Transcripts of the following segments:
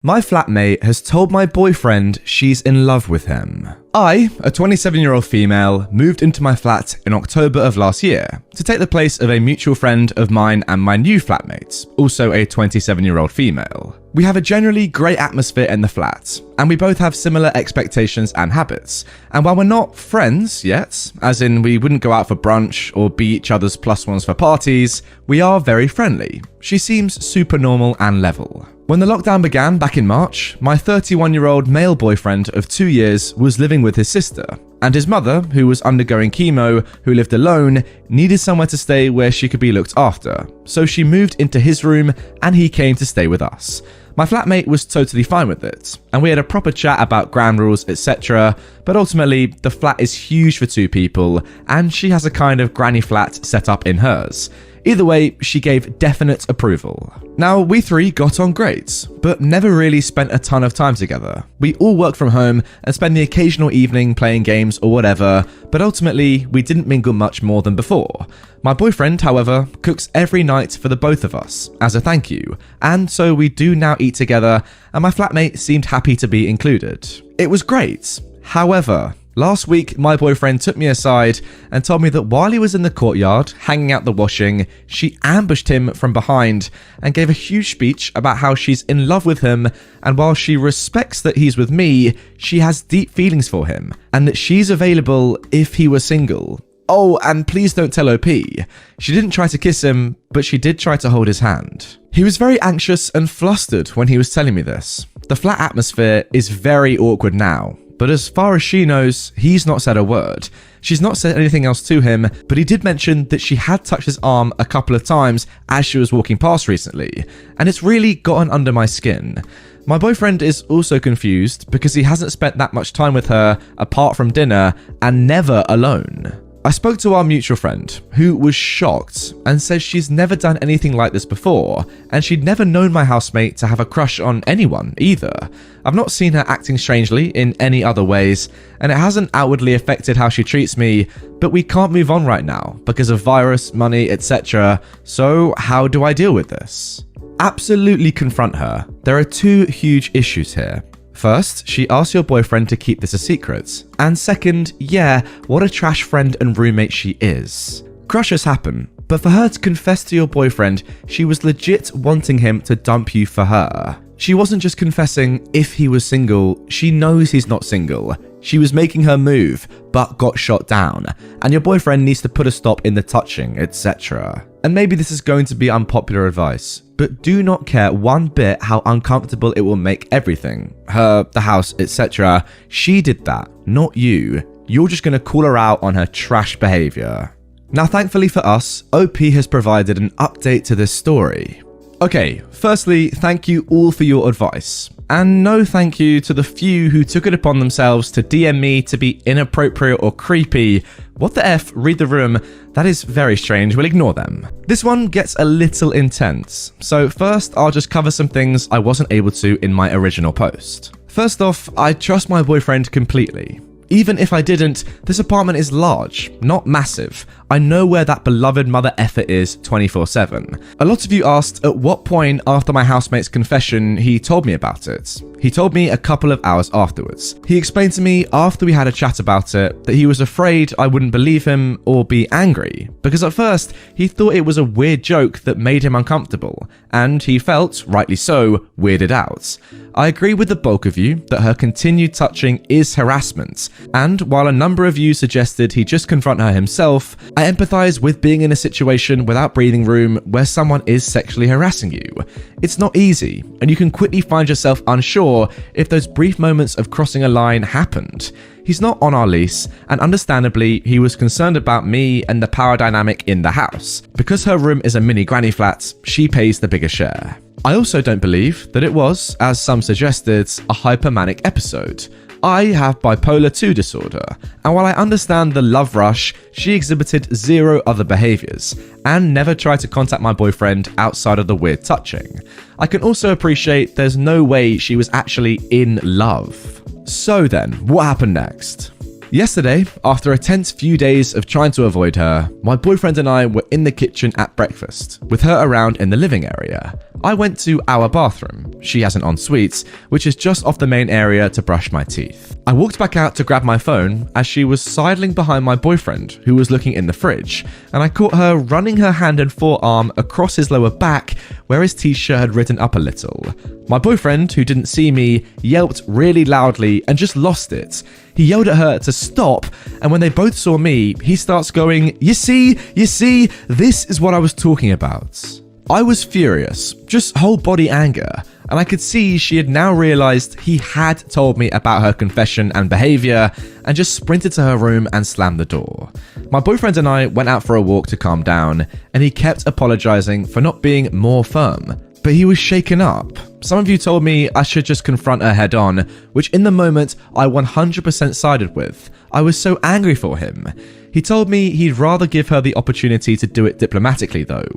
My flatmate has told my boyfriend she's in love with him. I, a 27-year-old female, moved into my flat in October of last year to take the place of a mutual friend of mine and my new flatmate, also a 27-year-old female. We have a generally great atmosphere in the flat, and we both have similar expectations and habits. And while we're not friends yet, as in we wouldn't go out for brunch or be each other's plus ones for parties, we are very friendly. She seems super normal and level. When the lockdown began back in March, my 31-year-old male boyfriend of 2 years was living with his sister, and his mother, who was undergoing chemo, who lived alone, needed somewhere to stay where she could be looked after. So she moved into his room and he came to stay with us. My flatmate was totally fine with it, and we had a proper chat about ground rules, etc. But ultimately, the flat is huge for 2 people, and she has a kind of granny flat set up in hers. Either way, she gave definite approval. Now, we 3 got on great, but never really spent a ton of time together. We all work from home and spend the occasional evening playing games or whatever, but ultimately, we didn't mingle much more than before. My boyfriend, however, cooks every night for the both of us, as a thank you, and so we do now eat together, and my flatmate seemed happy to be included. It was great. However, last week, my boyfriend took me aside and told me that while he was in the courtyard, hanging out the washing, she ambushed him from behind and gave a huge speech about how she's in love with him, and while she respects that he's with me, she has deep feelings for him, and that she's available if he were single. Oh, and please don't tell OP. She didn't try to kiss him, but she did try to hold his hand. He was very anxious and flustered when he was telling me this. The flat atmosphere is very awkward now. But as far as she knows, he's not said a word. She's not said anything else to him, but he did mention that she had touched his arm a couple of times as she was walking past recently, and it's really gotten under my skin. My boyfriend is also confused because he hasn't spent that much time with her apart from dinner and never alone. I spoke to our mutual friend, who was shocked and says she's never done anything like this before, and she'd never known my housemate to have a crush on anyone either. I've not seen her acting strangely in any other ways, and it hasn't outwardly affected how she treats me, but we can't move on right now because of virus, money, etc. So how do I deal with this? Absolutely confront her. There are 2 huge issues here. First, she asked your boyfriend to keep this a secret. And second, yeah, what a trash friend and roommate she is. Crushes happen, but for her to confess to your boyfriend, she was legit wanting him to dump you for her. She wasn't just confessing if he was single, she knows he's not single. She was making her move, but got shot down, and your boyfriend needs to put a stop in the touching, etc. And maybe this is going to be unpopular advice, but do not care one bit how uncomfortable it will make everything. Her, the house, etc. She did that, not you. You're just going to call her out on her trash behavior. Now, thankfully for us, OP has provided an update to this story. Okay, firstly, thank you all for your advice. And no thank you to the few who took it upon themselves to DM me to be inappropriate or creepy. What the F? Read the room. That is very strange. We'll ignore them. This one gets a little intense. So first, I'll just cover some things I wasn't able to in my original post. First off, I trust my boyfriend completely. Even if I didn't, this apartment is large, not massive. I know where that beloved mother effer is 24/7. A lot of you asked at what point after my housemate's confession he told me about it. He told me a couple of hours afterwards. He explained to me after we had a chat about it that he was afraid I wouldn't believe him or be angry, because at first he thought it was a weird joke that made him uncomfortable, and he felt, rightly so, weirded out. I agree with the bulk of you that her continued touching is harassment, and while a number of you suggested he just confront her himself, I empathize with being in a situation without breathing room where someone is sexually harassing you. It's not easy, and you can quickly find yourself unsure if those brief moments of crossing a line happened. He's not on our lease, and understandably, he was concerned about me and the power dynamic in the house. Because her room is a mini granny flat, she pays the bigger share. I also don't believe that it was, as some suggested, a hypermanic episode. I have bipolar 2 disorder, and while I understand the love rush, she exhibited 0 other behaviors, and never tried to contact my boyfriend outside of the weird touching. I can also appreciate there's no way she was actually in love. So then, what happened next? Yesterday, after a tense few days of trying to avoid her, my boyfriend and I were in the kitchen at breakfast, with her around in the living area. I went to our bathroom, she has an ensuite, which is just off the main area to brush my teeth. I walked back out to grab my phone as she was sidling behind my boyfriend, who was looking in the fridge, and I caught her running her hand and forearm across his lower back where his t-shirt had risen up a little. My boyfriend, who didn't see me, yelped really loudly and just lost it. He yelled at her to stop, and when they both saw me, he starts going, you see, this is what I was talking about. I was furious, just whole body anger, and I could see she had now realized he had told me about her confession and behavior, and just sprinted to her room and slammed the door. My boyfriend and I went out for a walk to calm down, and he kept apologizing for not being more firm. But he was shaken up. Some of you told me I should just confront her head on, which in the moment I 100% sided with. I was so angry for him. He told me he'd rather give her the opportunity to do it diplomatically though.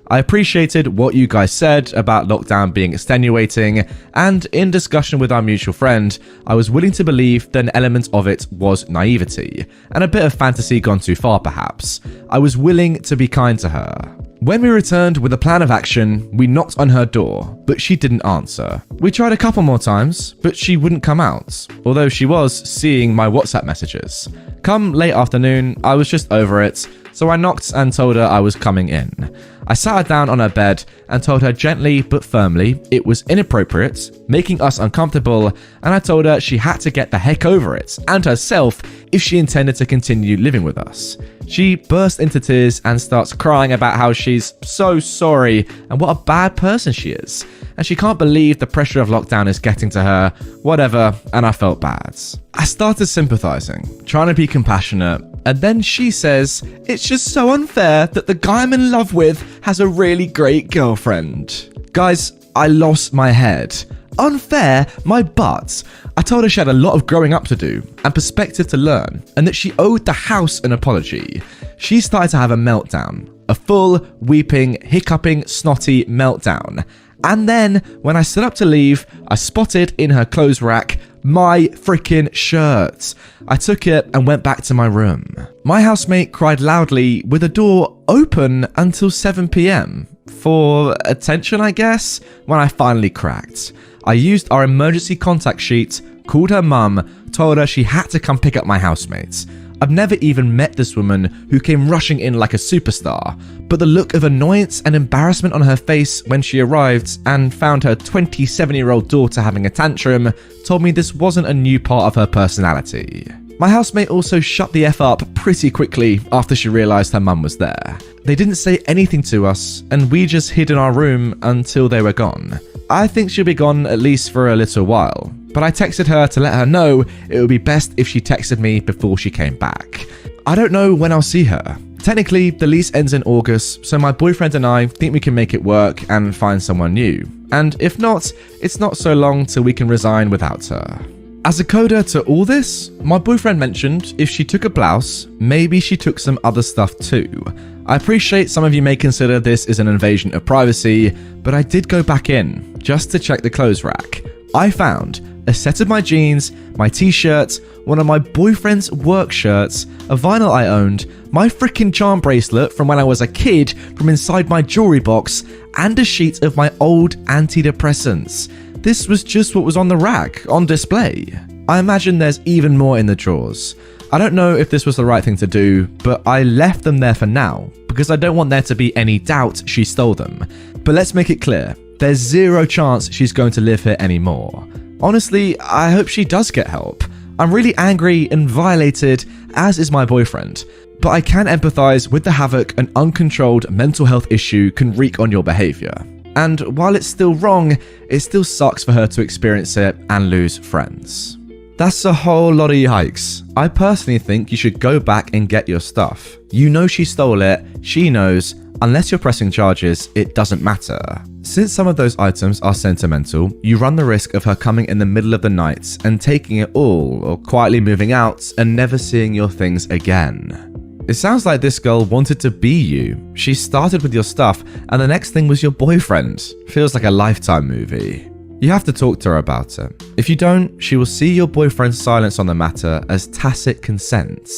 I appreciated what you guys said about lockdown being extenuating, and in discussion with our mutual friend, I was willing to believe that an element of it was naivety, and a bit of fantasy gone too far perhaps. I was willing to be kind to her. When we returned with a plan of action, we knocked on her door, but she didn't answer. We tried a couple more times, but she wouldn't come out, although she was seeing my WhatsApp messages. Come late afternoon, I was just over it, so I knocked and told her I was coming in. I sat her down on her bed and told her gently but firmly it was inappropriate, making us uncomfortable, and I told her she had to get the heck over it, and herself, if she intended to continue living with us. She burst into tears and starts crying about how she's so sorry and what a bad person she is, and she can't believe the pressure of lockdown is getting to her, whatever, and I felt bad. I started sympathizing, trying to be compassionate, and then she says, it's just so unfair that the guy I'm in love with has a really great girlfriend. Guys, I lost my head. Unfair, my butt. I told her she had a lot of growing up to do and perspective to learn, and that she owed the house an apology. She started to have a meltdown. A full, weeping, hiccuping, snotty meltdown. And then, when I stood up to leave, I spotted in her clothes rack my freaking shirt. I took it and went back to my room. My housemate cried loudly with the door open until 7 p.m. For attention, I guess, when I finally cracked. I used our emergency contact sheet, called her mum, told her she had to come pick up my housemates. I've never even met this woman who came rushing in like a superstar, but the look of annoyance and embarrassment on her face when she arrived and found her 27-year-old daughter having a tantrum told me this wasn't a new part of her personality. My housemate also shut the F up pretty quickly after she realised her mum was there. They didn't say anything to us, and we just hid in our room until they were gone. I think she'll be gone at least for a little while, but I texted her to let her know it would be best if she texted me before she came back. I don't know when I'll see her. Technically, the lease ends in August, so my boyfriend and I think we can make it work and find someone new. And if not, it's not so long till we can resign without her. As a coda to all this, my boyfriend mentioned if she took a blouse, maybe she took some other stuff too. I appreciate some of you may consider this as an invasion of privacy, but I did go back in, just to check the clothes rack. I found a set of my jeans, my t-shirt, one of my boyfriend's work shirts, a vinyl I owned, my freaking charm bracelet from when I was a kid from inside my jewelry box, and a sheet of my old antidepressants. This was just what was on the rack, on display. I imagine there's even more in the drawers. I don't know if this was the right thing to do, but I left them there for now, because I don't want there to be any doubt she stole them. But let's make it clear, there's zero chance she's going to live here anymore. Honestly, I hope she does get help. I'm really angry and violated, as is my boyfriend. But I can empathize with the havoc an uncontrolled mental health issue can wreak on your behavior. And while it's still wrong, it still sucks for her to experience it and lose friends. That's a whole lot of yikes. I personally think you should go back and get your stuff. You know she stole it, she knows. Unless you're pressing charges, it doesn't matter. Since some of those items are sentimental, you run the risk of her coming in the middle of the night and taking it all, or quietly moving out and never seeing your things again. It sounds like this girl wanted to be you. She started with your stuff, and the next thing was your boyfriend. Feels like a Lifetime movie. You have to talk to her about it. If you don't, she will see your boyfriend's silence on the matter as tacit consent.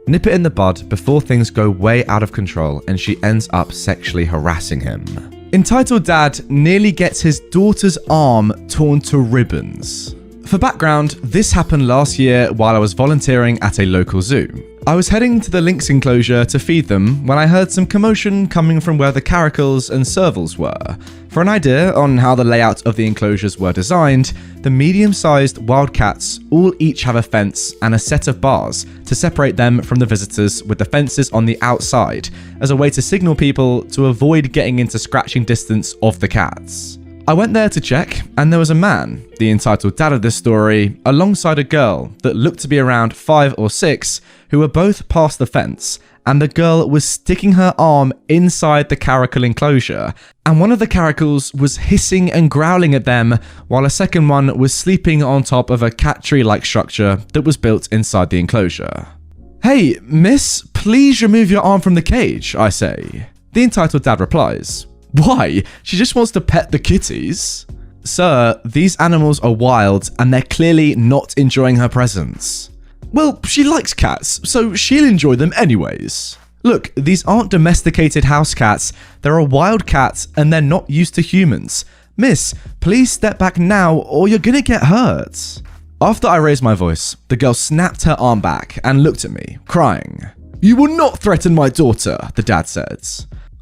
Nip it in the bud before things go way out of control and she ends up sexually harassing him. Entitled dad nearly gets his daughter's arm torn to ribbons. For background, this happened last year while I was volunteering at a local zoo. I was heading to the lynx enclosure to feed them when I heard some commotion coming from where the caracals and servals were. For an idea on how the layout of the enclosures were designed, the medium-sized wildcats all each have a fence and a set of bars to separate them from the visitors, with the fences on the outside as a way to signal people to avoid getting into scratching distance of the cats. I went there to check, and there was a man, the entitled dad of this story, alongside a girl that looked to be around 5 or 6, who were both past the fence, and the girl was sticking her arm inside the caracal enclosure, and one of the caracals was hissing and growling at them, while a second one was sleeping on top of a cat tree-like structure that was built inside the enclosure. "Hey, miss, please remove your arm from the cage," I say. The entitled dad replies, "Why? She just wants to pet the kitties." "Sir, these animals are wild and they're clearly not enjoying her presence." "Well, she likes cats, so she'll enjoy them anyways." "Look, these aren't domesticated house cats, they're a wild cat and they're not used to humans. Miss, please step back now or you're gonna get hurt." After I raised my voice, the girl snapped her arm back and looked at me, crying. "You will not threaten my daughter," the dad said.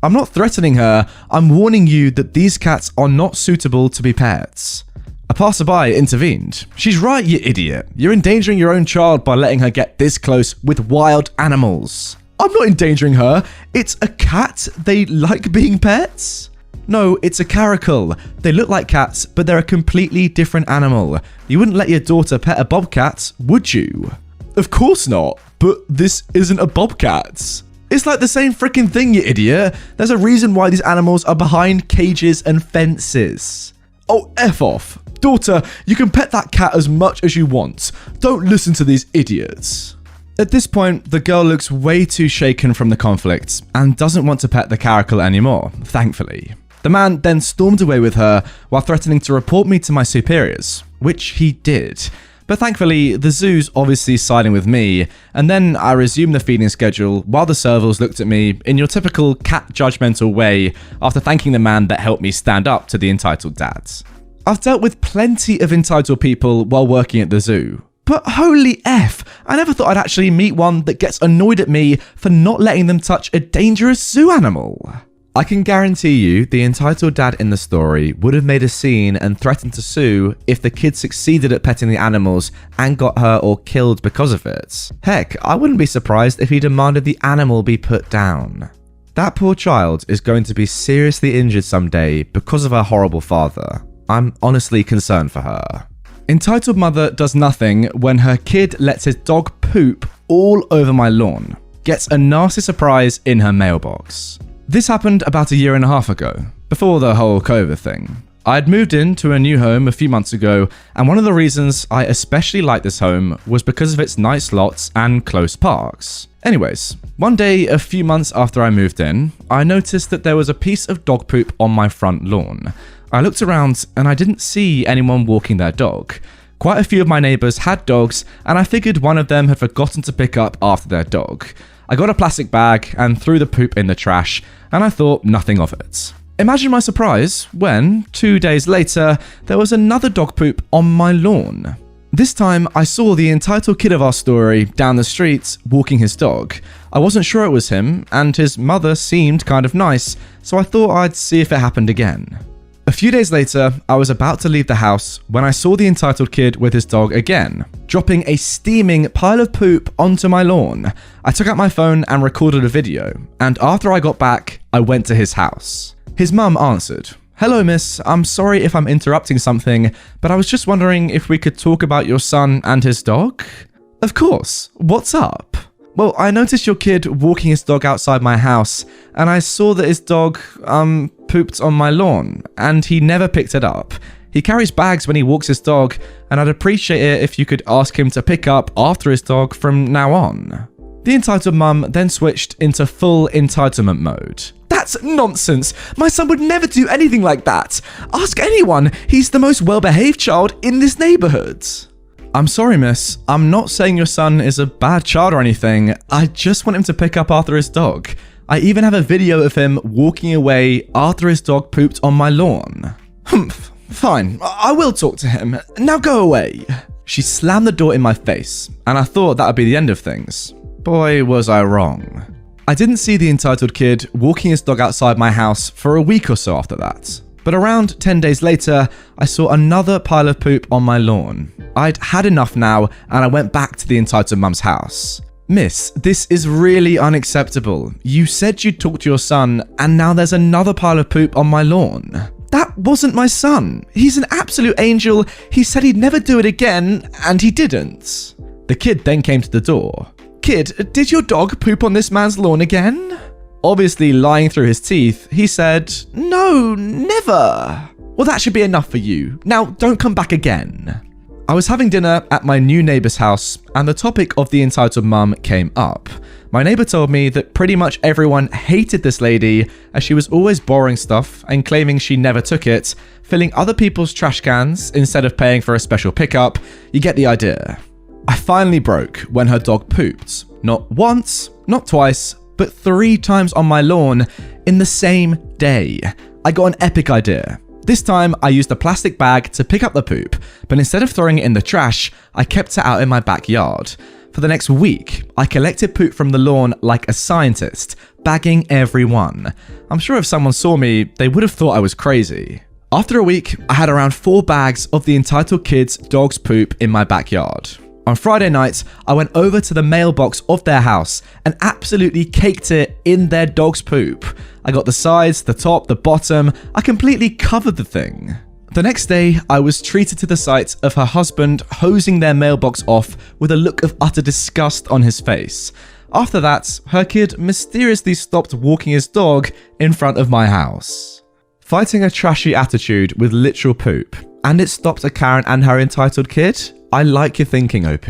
"I'm not threatening her, I'm warning you that these cats are not suitable to be pets." A passerby intervened. "She's right, you idiot. You're endangering your own child by letting her get this close with wild animals." "I'm not endangering her. It's a cat. They like being pets." "No, it's a caracal. They look like cats, but they're a completely different animal. You wouldn't let your daughter pet a bobcat, would you?" "Of course not, but this isn't a bobcat." "It's like the same freaking thing, you idiot. There's a reason why these animals are behind cages and fences." "Oh, F off. Daughter, you can pet that cat as much as you want. Don't listen to these idiots." At this point, the girl looks way too shaken from the conflict and doesn't want to pet the caracal anymore, thankfully. The man then stormed away with her while threatening to report me to my superiors, which he did. But thankfully, the zoo's obviously siding with me, and then I resumed the feeding schedule while the servals looked at me in your typical cat judgmental way after thanking the man that helped me stand up to the entitled dad. I've dealt with plenty of entitled people while working at the zoo, but holy F, I never thought I'd actually meet one that gets annoyed at me for not letting them touch a dangerous zoo animal. I can guarantee you the entitled dad in the story would have made a scene and threatened to sue if the kid succeeded at petting the animals and got hurt or killed because of it. Heck, I wouldn't be surprised if he demanded the animal be put down. That poor child is going to be seriously injured someday because of her horrible father. I'm honestly concerned for her. Entitled mother does nothing when her kid lets his dog poop all over my lawn. Gets a nasty surprise in her mailbox. This happened about 1.5 years ago, before the whole COVID thing. I had moved into a new home a few months ago, and one of the reasons I especially liked this home was because of its nice lots and close parks. Anyways, one day a few months after I moved in, I noticed that there was a piece of dog poop on my front lawn. I looked around and I didn't see anyone walking their dog. Quite a few of my neighbours had dogs, and I figured one of them had forgotten to pick up after their dog. I got a plastic bag and threw the poop in the trash, and I thought nothing of it. Imagine my surprise when, 2 days later, there was another dog poop on my lawn. This time, I saw the entitled kid of our story down the street walking his dog. I wasn't sure it was him, and his mother seemed kind of nice, so I thought I'd see if it happened again. A few days later, I was about to leave the house when I saw the entitled kid with his dog again, dropping a steaming pile of poop onto my lawn. I took out my phone and recorded a video, and after I got back, I went to his house. His mum answered, "Hello miss, I'm sorry if I'm interrupting something, but I was just wondering if we could talk about your son and his dog?" "Of course, what's up?" "Well, I noticed your kid walking his dog outside my house, and I saw that his dog, pooped on my lawn, and he never picked it up. He carries bags when he walks his dog, and I'd appreciate it if you could ask him to pick up after his dog from now on." The entitled mum then switched into full entitlement mode. That's nonsense. My son would never do anything like that. Ask anyone. He's the most well-behaved child in this neighborhood. I'm sorry, miss. I'm not saying your son is a bad child or anything. I just want him to pick up after his dog. I even have a video of him walking away after his dog pooped on my lawn. Humph. Fine. I will talk to him. Now go away. She slammed the door in my face, and I thought that would be the end of things. Boy, was I wrong. I didn't see the entitled kid walking his dog outside my house for a week or so after that. But around 10 days later, I saw another pile of poop on my lawn. I'd had enough now, and I went back to the entitled mum's house. Miss, this is really unacceptable. You said you'd talk to your son, and now there's another pile of poop on my lawn. That wasn't my son. He's an absolute angel. He said he'd never do it again, and he didn't. The kid then came to the door. Kid, did your dog poop on this man's lawn again? Obviously lying through his teeth, he said, No, never. Well, that should be enough for you. Now, don't come back again. I was having dinner at my new neighbour's house, and the topic of the entitled mum came up. My neighbour told me that pretty much everyone hated this lady as she was always borrowing stuff and claiming she never took it, filling other people's trash cans instead of paying for a special pickup. You get the idea. I finally broke when her dog pooped. Not once, not twice, but 3 times on my lawn in the same day. I got an epic idea. This time, I used a plastic bag to pick up the poop, but instead of throwing it in the trash, I kept it out in my backyard. For the next week, I collected poop from the lawn like a scientist, bagging everyone. I'm sure if someone saw me, they would have thought I was crazy. After a week, I had around 4 bags of the entitled kid's dog's poop in my backyard. On Friday night, I went over to the mailbox of their house and absolutely caked it in their dog's poop. I got the sides, the top, the bottom. I completely covered the thing. The next day, I was treated to the sight of her husband hosing their mailbox off with a look of utter disgust on his face. After that, her kid mysteriously stopped walking his dog in front of my house. Fighting a trashy attitude with literal poop, and it stopped a Karen and her entitled kid? I like your thinking, OP.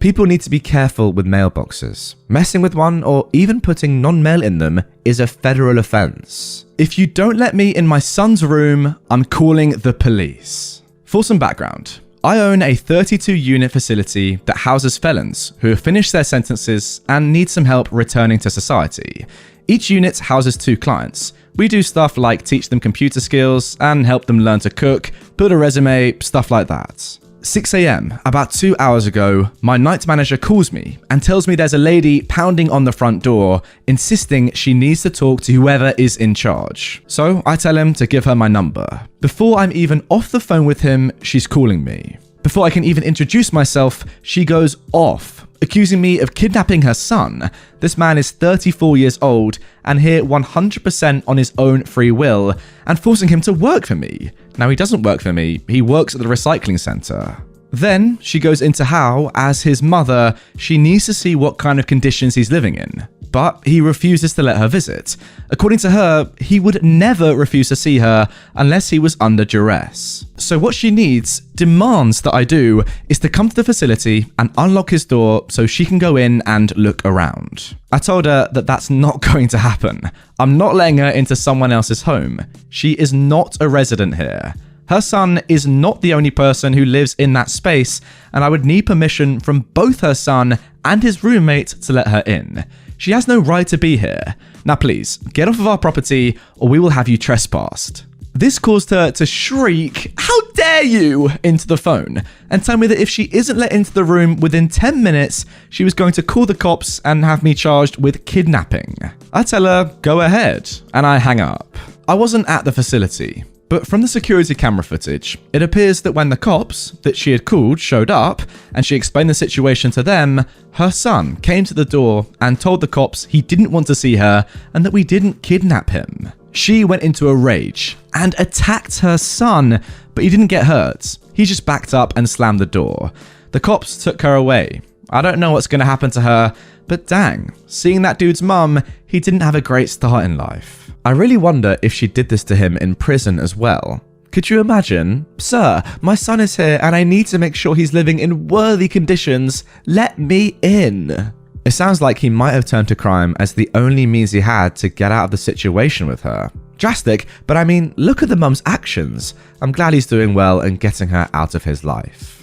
People need to be careful with mailboxes. Messing with one or even putting non-mail in them is a federal offense. If you don't let me in my son's room, I'm calling the police. For some background, I own a 32-unit facility that houses felons who have finished their sentences and need some help returning to society. Each unit houses 2 clients. We do stuff like teach them computer skills and help them learn to cook, build a resume, stuff like that. 6 a.m, about 2 hours ago, my night manager calls me and tells me there's a lady pounding on the front door, insisting she needs to talk to whoever is in charge. So I tell him to give her my number. Before I'm even off the phone with him, she's calling me. Before I can even introduce myself, she goes off, accusing me of kidnapping her son. This man is 34 years old and here 100% on his own free will, and forcing him to work for me. Now, he doesn't work for me, he works at the recycling center. Then she goes into how, as his mother, she needs to see what kind of conditions he's living in. But he refuses to let her visit. According to her, he would never refuse to see her unless he was under duress. So what she demands that I do, is to come to the facility and unlock his door so she can go in and look around. I told her that that's not going to happen. I'm not letting her into someone else's home. She is not a resident here. Her son is not the only person who lives in that space, and I would need permission from both her son and his roommate to let her in. She has no right to be here. Now please, get off of our property or we will have you trespassed. This caused her to shriek, "How dare you!" into the phone, and tell me that if she isn't let into the room within 10 minutes, she was going to call the cops and have me charged with kidnapping. I tell her, go ahead, and I hang up. I wasn't at the facility, but from the security camera footage, it appears that when the cops that she had called showed up and she explained the situation to them, her son came to the door and told the cops he didn't want to see her and that we didn't kidnap him. She went into a rage and attacked her son, but he didn't get hurt. He just backed up and slammed the door. The cops took her away. I don't know what's going to happen to her, but dang, seeing that dude's mum, he didn't have a great start in life. I really wonder if she did this to him in prison as well. Could you imagine? "Sir, my son is here and I need to make sure he's living in worthy conditions. Let me in." It sounds like he might have turned to crime as the only means he had to get out of the situation with her. Drastic, but I mean, look at the mum's actions. I'm glad he's doing well and getting her out of his life.